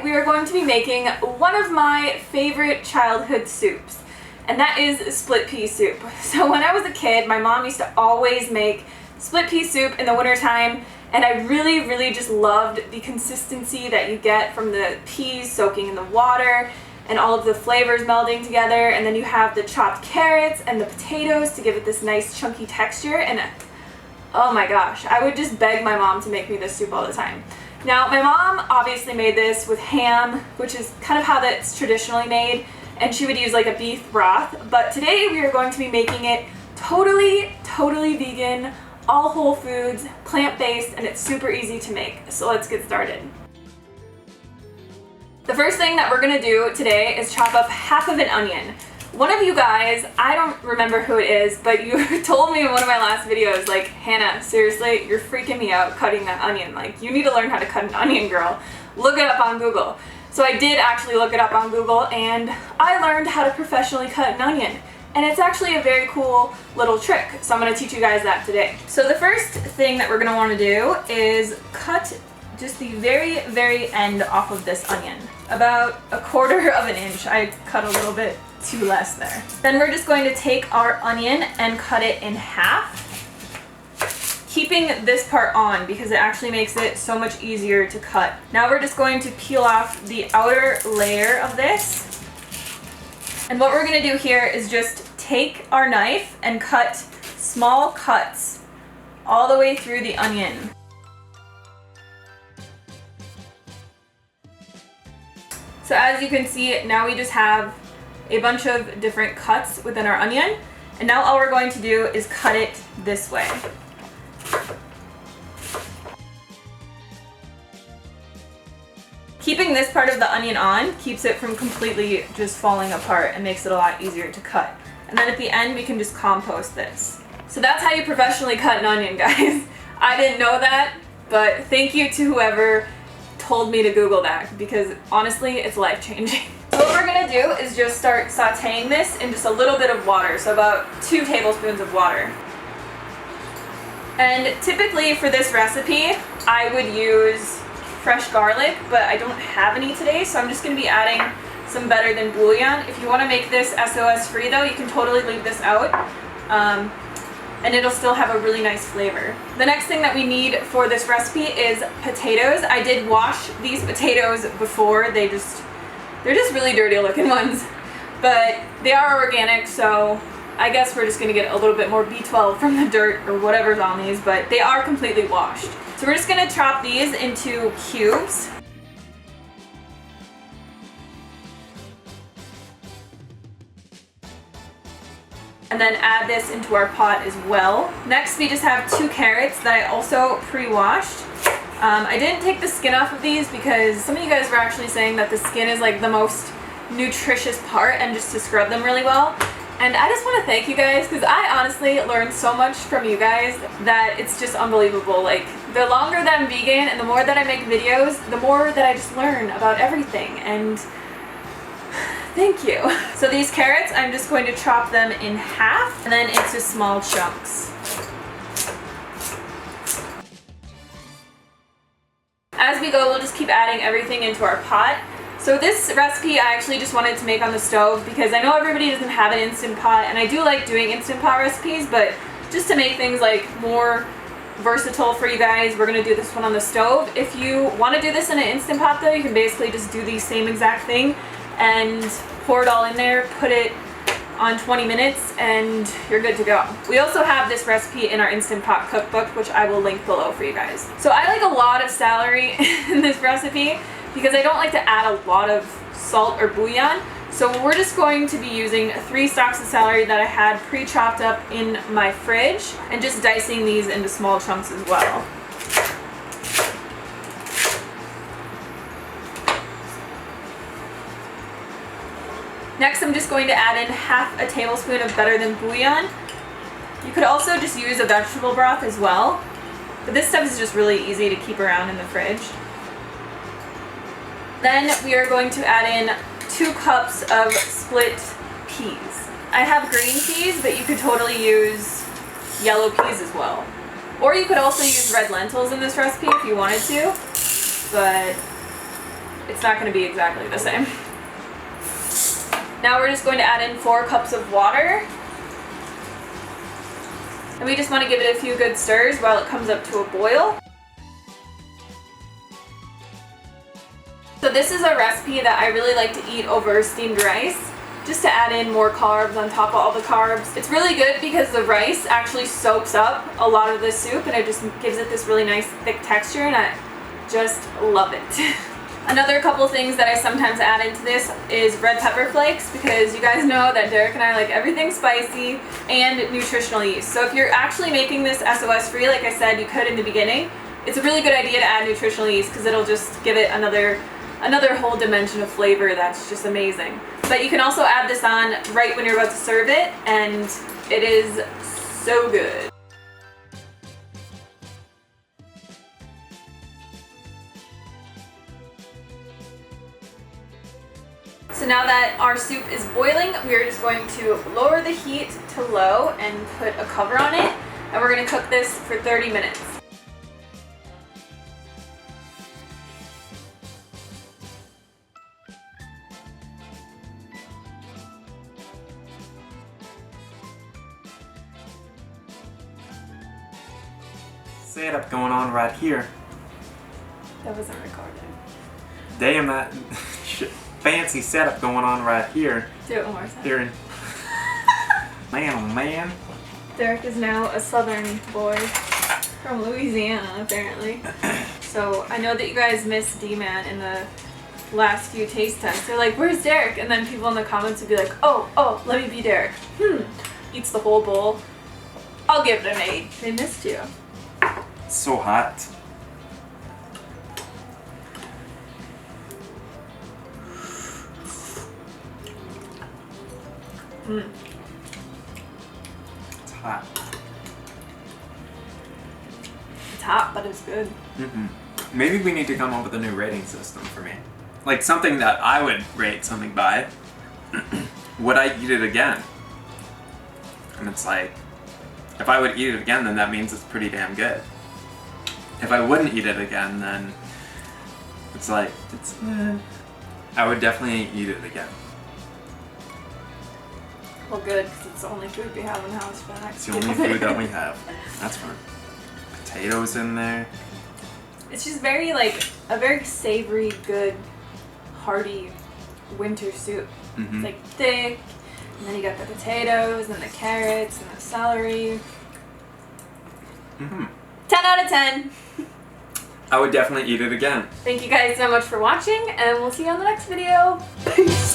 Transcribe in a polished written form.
we are going to be making one of my favorite childhood soups, and that is split pea soup. So when I was a kid, my mom used to always make split pea soup in the wintertime, and I really just loved the consistency that you get from the peas soaking in the water and all of the flavors melding together, and then you have the chopped carrots and the potatoes to give it this nice chunky texture, and oh my gosh, I would just beg my mom to make me this soup all the time. Now, my mom obviously made this with ham, which is kind of how that's traditionally made, and she would use like a beef broth, but today we are going to be making it totally vegan, all whole foods, plant-based, and it's super easy to make. So let's get started. The first thing that we're gonna do today is chop up half of an onion. One of you guys, I don't remember who it is, but you told me in one of my last videos, like, Hannah, seriously, you're freaking me out cutting that onion. Like, you need to learn how to cut an onion, girl. Look it up on Google. So I did actually look it up on Google, and I learned how to professionally cut an onion. And it's actually a very cool little trick, so I'm going to teach you guys that today. So the first thing that we're going to want to do is cut just the very end off of this onion. About 1/4 of an inch. I cut a little bit too less there. Then we're just going to take our onion and cut it in half, keeping this part on because it actually makes it so much easier to cut. Now we're just going to peel off the outer layer of this. And what we're going to do here is just take our knife and cut small cuts all the way through the onion. So as you can see, now we just have a bunch of different cuts within our onion, and now all we're going to do is cut it this way. Keeping this part of the onion on keeps it from completely just falling apart and makes it a lot easier to cut. And then at the end we can just compost this. So that's how you professionally cut an onion, guys. I didn't know that, but thank you to whoever told me to Google that, because honestly it's life-changing. So what we're gonna do is just start sauteing this in just a little bit of water, so about 2 tablespoons of water. And typically for this recipe I would use fresh garlic, but I don't have any today, so I'm just going to be adding some Better Than bouillon. If you want to make this SOS free though, you can totally leave this out, and it'll still have a really nice flavor. The next thing that we need for this recipe is potatoes. I did wash these potatoes before. They're just really dirty looking ones, but they are organic, so I guess we're just going to get a little bit more B12 from the dirt or whatever's on these, but they are completely washed. So we're just going to chop these into cubes. And then add this into our pot as well. Next we just have 2 carrots that I also pre-washed. I didn't take the skin off of these because some of you guys were actually saying that the skin is like the most nutritious part and just to scrub them really well. And I just want to thank you guys because I honestly learned so much from you guys that it's just unbelievable. Like, the longer that I'm vegan and the more that I make videos, the more that I just learn about everything, and thank you. So these carrots, I'm just going to chop them in half and then into small chunks. As we go, we'll just keep adding everything into our pot. So this recipe I actually just wanted to make on the stove because I know everybody doesn't have an Instant Pot, and I do like doing Instant Pot recipes, but just to make things like more versatile for you guys, we're going to do this one on the stove. If you want to do this in an Instant Pot though, you can basically just do the same exact thing and pour it all in there, put it on 20 minutes, and you're good to go. We also have this recipe in our Instant Pot cookbook, which I will link below for you guys. So I like a lot of celery in this recipe because I don't like to add a lot of salt or bouillon. So we're just going to be using 3 stalks of celery that I had pre-chopped up in my fridge and just dicing these into small chunks as well. Next, I'm just going to add in half a tablespoon of Better Than bouillon. You could also just use a vegetable broth as well, but this stuff is just really easy to keep around in the fridge. Then we are going to add in 2 cups of split peas. I have green peas, but you could totally use yellow peas as well. Or you could also use red lentils in this recipe if you wanted to, but it's not going to be exactly the same. Now we're just going to add in 4 cups of water. And we just want to give it a few good stirs while it comes up to a boil. So this is a recipe that I really like to eat over steamed rice, just to add in more carbs on top of all the carbs. It's really good because the rice actually soaks up a lot of the soup and it just gives it this really nice thick texture, and I just love it. Another couple things that I sometimes add into this is red pepper flakes, because you guys know that Derek and I like everything spicy, and nutritional yeast. So if you're actually making this SOS free, like I said, you could in the beginning, it's a really good idea to add nutritional yeast because it'll just give it another whole dimension of flavor that's just amazing. But you can also add this on right when you're about to serve it, and it is so good. So now that our soup is boiling, we're just going to lower the heat to low and put a cover on it, and we're going to cook this for 30 minutes. Setup going on right here. That wasn't recorded. Damn, that fancy setup going on right here. Do it one more time. Here in man, oh man. Derek is now a southern boy from Louisiana, apparently. So I know that you guys missed D-Man in the last few taste tests. They're like, where's Derek? And then people in the comments would be like, oh, let me be Derek. Eats the whole bowl. I'll give it an 8. They missed you. It's so hot. It's hot. It's hot, but it's good. Maybe we need to come up with a new rating system for me. Like something that I would rate something by. Would I eat it again? And it's like, if I would eat it again, then that means it's pretty damn good. If I wouldn't eat it again, then it's like, I would definitely eat it again. Well, good, because it's the only food we have in the house for the next It's the only food that we have. That's fun. Potatoes in there. It's just very, like, a very savory, good, hearty winter soup. It's like thick, and then you got the potatoes, and the carrots, and the celery. 10 out of 10. I would definitely eat it again. Thank you guys so much for watching, and we'll see you on the next video. Peace.